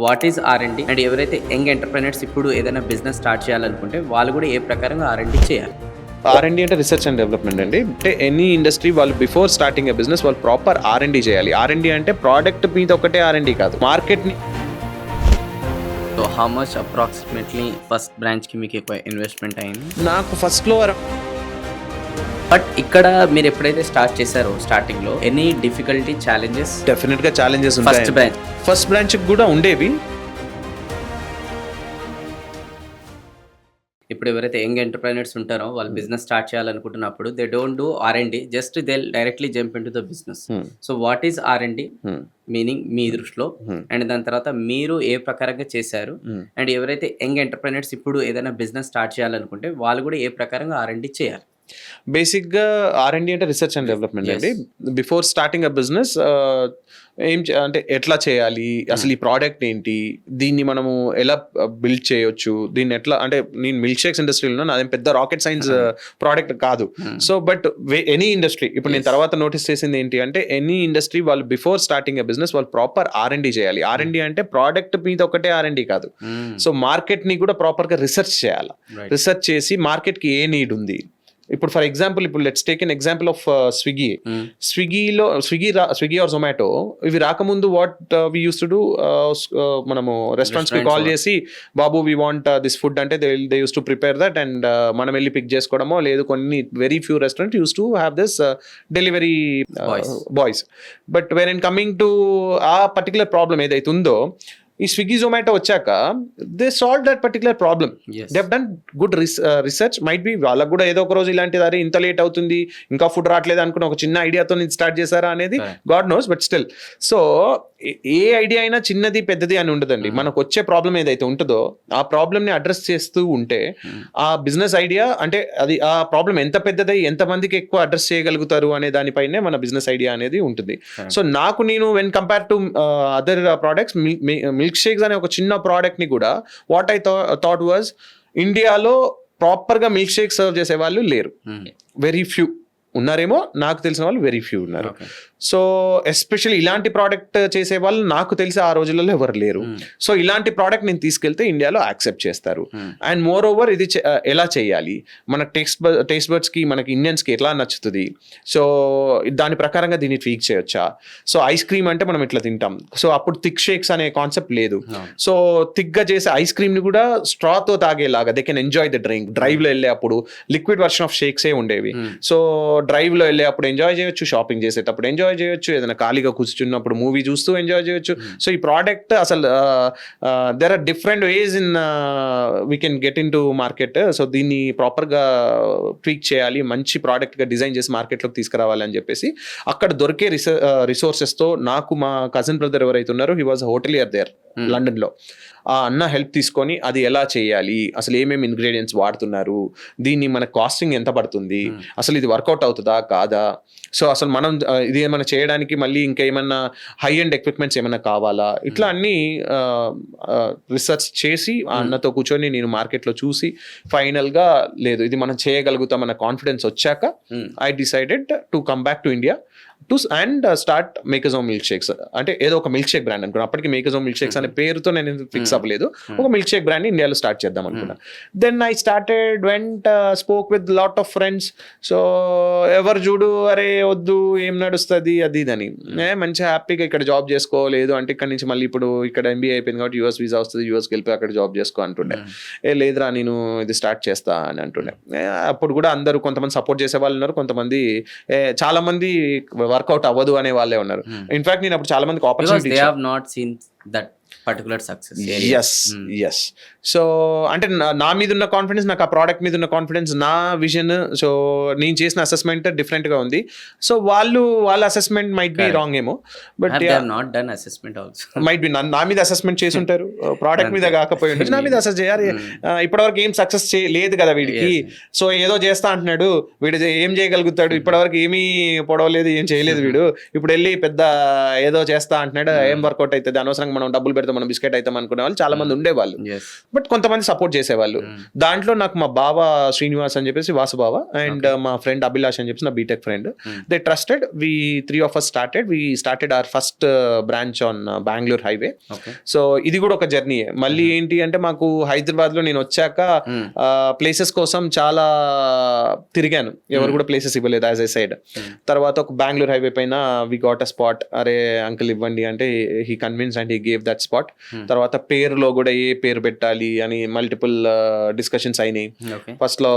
What is RMD and ఎవరైతే young entrepreneurs ఇప్పుడు ఏదైనా బిజినెస్ స్టార్ట్ చేయాలనుకుంటే వాళ్ళు కూడా ఏ ప్రకారంగా ఆర్ఎండి చేయాలి? ఆర్ఎండి అంటే రీసెర్చ్ అండ్ డెవలప్మెంట్ అండి. అంటే ఎనీ ఇండస్ట్రీ వాళ్ళు బిఫోర్ స్టార్టింగ్ ఎ బిజినెస్ వాళ్ళు ప్రాపర్ ఆర్ఎండి చేయాలి. ఆర్ఎండి అంటే ప్రోడక్ట్ మీద ఒకటే ఆర్ఎండి కాదు, మార్కెట్ని. So how much approximately first బ్రాంచ్‌కి మీకు ఎక్కువ ఇన్వెస్ట్‌మెంట్ అయింది? నాకు ఫస్ట్లో బట్ ఇక్కడ మీరు ఎప్పుడైతే స్టార్ట్ చేశారో స్టార్టింగ్‌లో ఎనీ డిఫికల్టీ ఛాలెంజెస్ డెఫినెట్గా ఛాలెంజెస్ ఫస్ట్ ఉంటాయి. బ్రాంచ్ ఫస్ట్ బ్రాంచ్కి కూడా ఉండేవి. ఇప్పుడు ఎవరైతే యంగ్ ఎంటర్‌ప్రెన్యూర్స్ ఉంటారో వాళ్ళు బిజినెస్ స్టార్ట్ చేయాలనుకుంటున్నప్పుడు they don't do R and D, just they directly jump into the business. So what is R and D meaning మీ దృష్టిలో? అండ్ దాని తర్వాత మీరు ఏ ప్రకారంగా చేశారు? అండ్ ఎవరైతే యంగ్ ఎంటర్‌ప్రెన్యూర్స్ ఇప్పుడు ఏదైనా బిజినెస్ స్టార్ట్ చేయాలనుకుంటే వాళ్ళు కూడా ఏ ప్రకారంగా ఆర్ఎండి చేయాలి? బేసిక్గా ఆర్ఎండి అంటే రీసెర్చ్ అండ్ డెవలప్మెంట్ అండి. బిఫోర్ స్టార్టింగ్ అ బిజినెస్ అంటే ఎట్లా చేయాలి, అసలు ఈ ప్రోడక్ట్ ఏంటి, దీన్ని మనము ఎలా బిల్డ్ చేయొచ్చు, దీన్ని ఎట్లా అంటే నేను మిల్క్ షేక్స్ ఇండస్ట్రీలో నాదేం పెద్ద రాకెట్ సైన్స్ ప్రోడక్ట్ కాదు. సో బట్ ఎనీ ఇండస్ట్రీ ఇప్పుడు నేను తర్వాత నోటీస్ చేసింది ఏంటి అంటే ఎనీ ఇండస్ట్రీ వాళ్ళు బిఫోర్ స్టార్టింగ్ ఎ బిజినెస్ వాళ్ళు ప్రాపర్ ఆర్ఎండి చేయాలి. ఆర్ఎండి అంటే ప్రోడక్ట్ మీద ఒకటే ఆర్ఎండి కాదు, సో మార్కెట్ని కూడా ప్రాపర్గా రీసెర్చ్ చేయాలి. రీసెర్చ్ చేసి మార్కెట్కి ఏ నీడ్ ఉంది. ఇప్పుడు ఫర్ ఎగ్జాంపుల్ ఇప్పుడు let's take an example of Swiggy or Zomato ఇవి రాకముందు what we use to do, మనము రెస్టారెంట్స్ కి కాల్ చేసి బాబు వి వాంట్ దిస్ ఫుడ్ అంటే they use to prepare that and మనం వెళ్ళి పిక్ చేసుకోవడమో, లేదు కొన్ని very few restaurant use to have this delivery boys. But when in coming to ఆ పర్టికులర్ ప్రాబ్లమ్ ఏదైతే ఉందో, ఈ స్విగ్గీ జొమాటో వచ్చాక they solve that particular problem. They have done good research. Might be వాళ్ళకు కూడా ఏదో ఒక రోజు ఇలాంటిది అరే ఇంత లేట్ అవుతుంది ఇంకా ఫుడ్ రావట్లేదు అనుకున్న ఒక చిన్న ఐడియాతో స్టార్ట్ చేశారా అనేది God knows, but still. So A idea అయినా చిన్నది పెద్దది అని ఉండదండి. మనకు వచ్చే ప్రాబ్లం ఏదైతే ఉంటుందో ఆ ప్రాబ్లమ్ని అడ్రస్ చేస్తూ ఉంటే ఆ బిజినెస్ ఐడియా అంటే అది ఆ ప్రాబ్లం ఎంత పెద్దదై ఎంతమందికి ఎక్కువ అడ్రస్ చేయగలుగుతారు అనే దానిపైనే మన బిజినెస్ ఐడియా అనేది ఉంటుంది. సో నేను when compare to other products, milk shakes అనే ఒక చిన్న ప్రోడక్ట్ ని కూడా వాట్ ఐ థాట్ వాజ్ ఇండియాలో ప్రాపర్ గా మిల్క్ షేక్ సర్వ్ చేసే వాళ్ళు లేరు. వెరీ ఫ్యూ ఉన్నారేమో, నాకు తెలిసిన వాళ్ళు వెరీ ఫ్యూ ఉన్నారు. సో ఎస్పెషల్లీ ఇలాంటి ప్రోడక్ట్ చేసే వాళ్ళు నాకు తెలిసి ఆ రోజులలో ఎవరు లేరు. సో ఇలాంటి ప్రోడక్ట్ నేను తీసుకెళ్తే ఇండియాలో యాక్సెప్ట్ చేస్తారు. అండ్ మోర్ ఓవర్ ఇది ఎలా చేయాలి, మన టేస్ట్ బర్డ్స్ కి మనకి ఇండియన్స్ కి ఎట్లా నచ్చుతుంది, సో దాని ప్రకారంగా దీన్ని ట్వీక్ చేయొచ్చా. సో ఐస్ క్రీమ్ అంటే మనం ఇట్లా తింటాం, సో అప్పుడు థిక్ షేక్స్ అనే కాన్సెప్ట్ లేదు. సో థిక్ గా చేసే ఐస్ క్రీమ్ ని కూడా స్ట్రాతో తాగేలాగా they can enjoy the drink. Drive లో వెళ్ళే అప్పుడు లిక్విడ్ వర్షన్ ఆఫ్ షేక్సే ఉండేవి. సో డ్రైవ్ లో వెళ్ళే అప్పుడు ఎంజాయ్ చేయొచ్చు, షాపింగ్ చేసేటప్పుడు ఎంజాయ్ చేయొచ్చు, ఏదైనా ఖాళీగా కూర్చున్నప్పుడు మూవీ చూస్తూ ఎంజాయ్ చేయొచ్చు. సో ఈ ప్రోడక్ట్ అసలు there are different ways in we can get into market. So దీన్ని ప్రాపర్గా ట్వీక్ చేయాలి, మంచి ప్రోడక్ట్గా డిజైన్ చేసి మార్కెట్లోకి తీసుకురావాలి అని చెప్పేసి అక్కడ దొరికే రిసోర్సెస్తో నాకు మా కజిన్ బ్రదర్ ఎవరైతే ఉన్నారో హీ వాజ్ హోటలియర్ దేర్ లండన్లో, ఆ అన్న హెల్ప్ తీసుకొని అది ఎలా చేయాలి, అసలు ఏమేమి ఇంగ్రీడియంట్స్ వాడుతున్నారు, దీన్ని మన కాస్టింగ్ ఎంత పడుతుంది, అసలు ఇది వర్కౌట్ అవుతుందా కాదా, సో అసలు మనం ఇది ఏమైనా చేయడానికి మళ్ళీ ఇంకా ఏమన్నా హై అండ్ ఎక్విప్మెంట్స్ ఏమైనా కావాలా, ఇట్లా అన్ని రిసర్చ్ చేసి ఆ అన్నతో కూర్చొని నేను మార్కెట్లో చూసి ఫైనల్గా లేదు ఇది మనం చేయగలుగుతాం అన్న కాన్ఫిడెన్స్ వచ్చాక I decided to come back to India and start మేకజోమ్ మిల్క్ షేక్స్. అంటే ఏదో ఒక మిల్క్ షేక్ బ్రాండ్ అనుకున్నా, అప్పటికి మేకజోమ్ మిల్క్ షేక్స్ అనే పేరుతో నేను ఫిక్స్ అవ్వలేదు, ఒక మిల్క్ షేక్ బ్రాండ్ ఇండియాలో స్టార్ట్ చేద్దాం అనుకున్నా. Then I started spoke with lot of friends. So ఎవరు చూడు అరే వద్దు ఏం నడుస్తుంది అది ఇదని, మంచిగా హ్యాపీగా ఇక్కడ జాబ్ చేసుకోలేదు అంటే ఇక్కడ నుంచి మళ్ళీ ఇప్పుడు ఇక్కడ ఎంబీఏ అయిపోయింది కాబట్టి యూఎస్ వీసా వస్తుంది, యూఎస్కి వెళ్ళిపోయి అక్కడ జాబ్ చేసుకో అంటుండే. లేదురా నేను ఇది స్టార్ట్ చేస్తా అని అంటుండే. అప్పుడు కూడా అందరూ కొంతమంది సపోర్ట్ చేసే వాళ్ళు ఉన్నారు, కొంతమంది చాలా మంది వర్కౌట్ అవ్వదు అనే వాళ్ళే ఉన్నారు. ఇన్ఫాక్ట్ నేను అప్పుడు చాలా మందికి opportunity particular success. Yes. So అంటే నా మీద ఉన్న కాన్ఫిడెన్స్, నాకు ఆ ప్రోడక్ట్ మీద ఉన్న కాన్ఫిడెన్స్, నా విజన్, సో నేను చేసిన అసెస్మెంట్ డిఫరెంట్ గా ఉంది. సో వాళ్ళ అసెస్మెంట్ మైట్ బి రాంగ్ ఏమో, but not done assessment also might be నా మీద అసెస్మెంట్ చేసి ఉంటారు, ప్రోడక్ట్ మీద కాకపోయి ఉండొచ్చు, నా మీద అసెస్ చేయాలి. ఇప్పటివరకు ఏం సక్సెస్ లేదు కదా వీడికి, సో ఏదో చేస్తా అంటున్నాడు, వీడు ఏం చేయగలుగుతాడు, ఇప్పటివరకు ఏమీ పొడవలేదు, ఏం చేయలేదు వీడు, ఇప్పుడు వెళ్ళి పెద్ద ఏదో చేస్తా అంటున్నాడు, ఏం వర్కౌట్ అవుతుంది, అనవసరంగా మనం డబ్బులు పెడితే మనం బిస్కెట్ అవుతాం అనుకునే వాళ్ళు చాలా మంది ఉండేవాళ్ళు. ఎస్. బట్ కొంతమంది సపోర్ట్ చేసేవాళ్ళు. దాంట్లో నాకు మా బావ శ్రీనివాస్ అని చెప్పేసి వాసు బావ అండ్ మా ఫ్రెండ్ అభిలాష్ అని చెప్పేసి నా BTech friend, they trusted. We 3 of us started our first branch on Bangalore highway. Okay. So ఇది కూడా ఒక జర్నీ. మళ్ళీ ఏంటి అంటే మాకు హైదరాబాద్ లో నేను వచ్చాక ప్లేసెస్ కోసం చాలా తిరిగాను, ఎవరు కూడా ప్లేసెస్ ఇవ్వలేదు యాజ్ ఐ సైడ్. తర్వాత ఒక బెంగళూరు హైవే పైన వి గాట్ అ స్పాట్. అరే అంకుల్ ఇవ్వండి అంటే he convince and he gave that spot. తర్వాత పేరులో కూడా ఏ పేరు పెట్టాలి అని మల్టిపుల్ డిస్కషన్స్ అయినాయి. ఓకే. ఫస్ట్ లో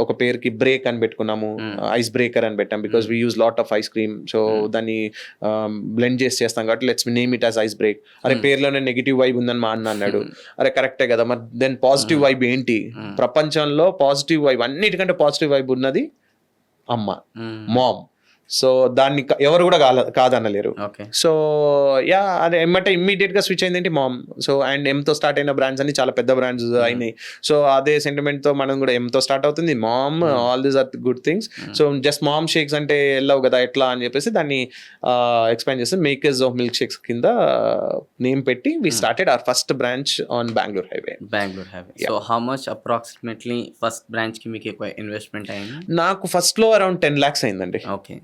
ఒక పేరుకి బ్రేక్ అని పెట్టుకున్నాము, ఐస్ బ్రేకర్ అని పెట్టాం, because we use lot of ice cream. So దాన్ని బ్లెండ్ చేసి చేస్తాం కాబట్టి let's name it as ice break. అరే పేరులోనే నెగిటివ్ వైబ్ ఉందని మా అన్న అన్నాడు. అరే కరెక్టే కదా, మరి దెన్ పాజిటివ్ వైబ్ ఏంటి? ప్రపంచంలో పాజిటివ్ వైబ్, అన్నిటికంటే పాజిటివ్ వైబ్ ఉన్నది అమ్మ, మామ్. సో దాన్ని ఎవరు కూడా కాదనలేరు. ఓకే. సో యా అదే ఎమ్మటే ఇమ్మీడియట్ గా స్విచ్ అయింది ఏంటి మామ్. సో అండ్ ఎంతో స్టార్ట్ అయిన బ్రాండ్స్ అన్ని చాలా పెద్ద బ్రాండ్స్ అయినాయి. సో అదే సెంటిమెంట్ తో మనం కూడా ఎంతో స్టార్ట్ అవుతుంది, mom, all these are good things. So just mom shakes అంటే వెళ్ళవు కదా ఎట్లా అని చెప్పేసి దాన్ని ఎక్స్పాండ్ చేసి మేకర్స్ ఆఫ్ మిల్క్ షేక్స్ కింద నేమ్ పెట్టి we started our first branch on Bengaluru highway. Bengaluru highway. So how much approximately first branch కి మీకు ఎక్కువ ఇన్వెస్ట్మెంట్ అయింది? నాకు ఫస్ట్ లో అరౌండ్ 10 lakhs అయిందండి. Okay.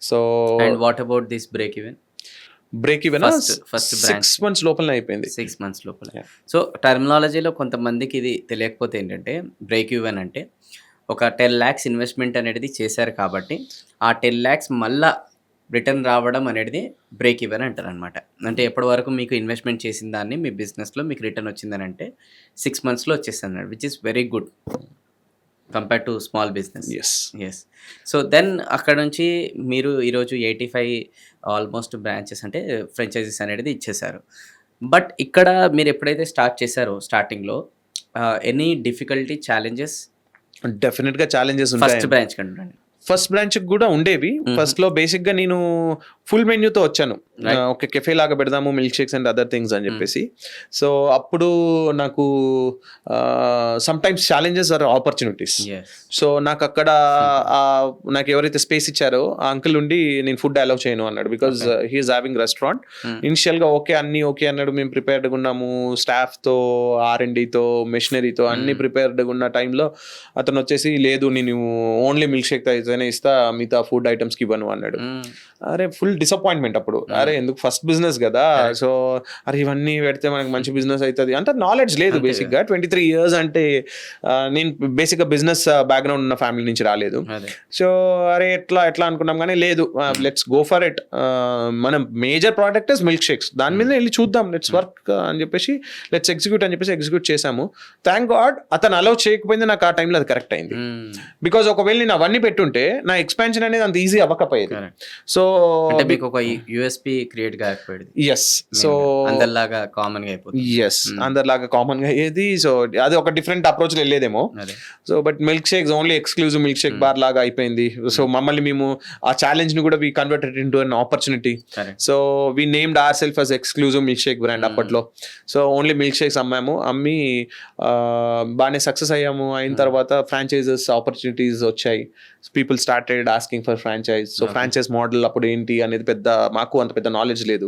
So and what about this break even? Break even first branch 6 months లోపలనే అయిపోయింది. 6 months లోపల. సో టర్మినాలజీలో కొంతమందికి ఇది తెలియకపోతే ఏంటంటే బ్రేక్ ఈవెన్ అంటే ఒక 10 lakhs ఇన్వెస్ట్మెంట్ అనేది చేశారు కాబట్టి ఆ 10 lakhs మళ్ళా రిటర్న్ రావడం అనేది బ్రేక్ ఈవెన్ అంటారు అనమాట. అంటే ఎప్పటి వరకు మీకు ఇన్వెస్ట్మెంట్ చేసిన దాన్ని మీ బిజినెస్లో మీకు రిటర్న్ వచ్చిందని అంటే 6 monthsలో వచ్చేస్తుంది, which is very good compare to small business. Yes. So then అక్కడ నుంచి మీరు ఈరోజు 85 ఆల్మోస్ట్ బ్రాంచెస్ అంటే ఫ్రాంచైజీస్ అనేది ఇచ్చేశారు. బట్ ఇక్కడ మీరు ఎప్పుడైతే స్టార్ట్ చేశారో స్టార్టింగ్లో ఎనీ డిఫికల్టీ, ఛాలెంజెస్? డెఫినెట్ గా ఛాలెంజెస్ ఉంటాయి. ఫస్ట్ బ్రాంచ్ కంటే ఫస్ట్ బ్రాంచ్ కూడా ఉండేవి. ఫస్ట్ లో బేసిక్ గా నేను ఫుల్ మెన్యూతో వచ్చాను, ఒక కెఫే లాగా పెడదాము, milk shakes and other things అని చెప్పేసి. సో అప్పుడు నాకు some times challenges or opportunities. So నాకు అక్కడ నాకు ఎవరైతే స్పేస్ ఇచ్చారో ఆ అంకుల్ ఉండి నేను ఫుడ్ అలౌ చేయను అన్నాడు, because he's having restaurant. Initial గా అన్ని ఓకే అన్నాడు, మేము ప్రిపేర్డ్గా ఉన్నాము, స్టాఫ్ తో, R&Dతో, మెషినరీతో అన్ని ప్రిపేర్డ్గా ఉన్న టైంలో అతను వచ్చేసి లేదు నేను ఓన్లీ మిల్క్ షేక్ అయితేనే ఇస్తా, మిగతా ఫుడ్ ఐటమ్స్ కి ఇవ్వను అన్నాడు. అరే ఫుల్ డిసప్పాయింట్మెంట్ అప్పుడు. అరే ఎందుకు, ఫస్ట్ బిజినెస్ కదా. సో అరే ఇవన్నీ పెడితే మనకి మంచి బిజినెస్ అవుతుంది అంత నాలెడ్జ్ లేదు బేసిక్ గా. 23 years అంటే నేను బేసిక్ గా బిజినెస్ బ్యాక్గ్రౌండ్ ఉన్న ఫ్యామిలీ నుంచి రాలేదు. సో అరే ఎట్లా అనుకున్నాం కానీ లేదు, లెట్స్ గో ఫర్ ఇట్. మనం major product is milk shakes, దాని మీద వెళ్ళి చూద్దాం, లెట్స్ వర్క్ అని చెప్పేసి లెట్స్ ఎగ్జిక్యూట్ అని చెప్పేసి ఎగ్జిక్యూట్ చేశాము. థ్యాంక్ గాడ్ అతను అలౌ చేయకపోయింది, నాకు ఆ టైంలో అది కరెక్ట్ అయింది. బికాజ్ ఒకవేళ నేను అవన్నీ పెట్టుంటే నా ఎక్స్పాన్షన్ అనేది అంత ఈజీ అవ్వకపోయేది. సో మీకు ఒక యూఎస్పీ క్రియేట్ కాకపోయేది. ఎస్. సో అందరిలాగా కామన్ గా అయిపోతుంది. ఎస్, అందరిలాగా కామన్ గా అయ్యేది. సో అది ఒక డిఫరెంట్ అప్రోచ్ లో వెళ్ళేదేమో. So but milk shakes only exclusive milk shake bar లాగా అయిపోయింది. సో మమ్మల్ని మేము ఆ ఛాలెంజ్ ని కూడా we converted into an opportunity. So we named our self as exclusive milk shake brand అప్పట్లో. సో ఓన్లీ మిల్క్ షేక్స్ అమ్మి బాగానే సక్సెస్ అయ్యాము. అయిన తర్వాత ఫ్రాంచైజెస్ ఆపర్చునిటీస్ వచ్చాయి. People started asking for franchise. So franchise model అప్పుడు ఏంటి అనేది పెద్ద మాకు అంత పెద్ద నాలెడ్జ్ లేదు.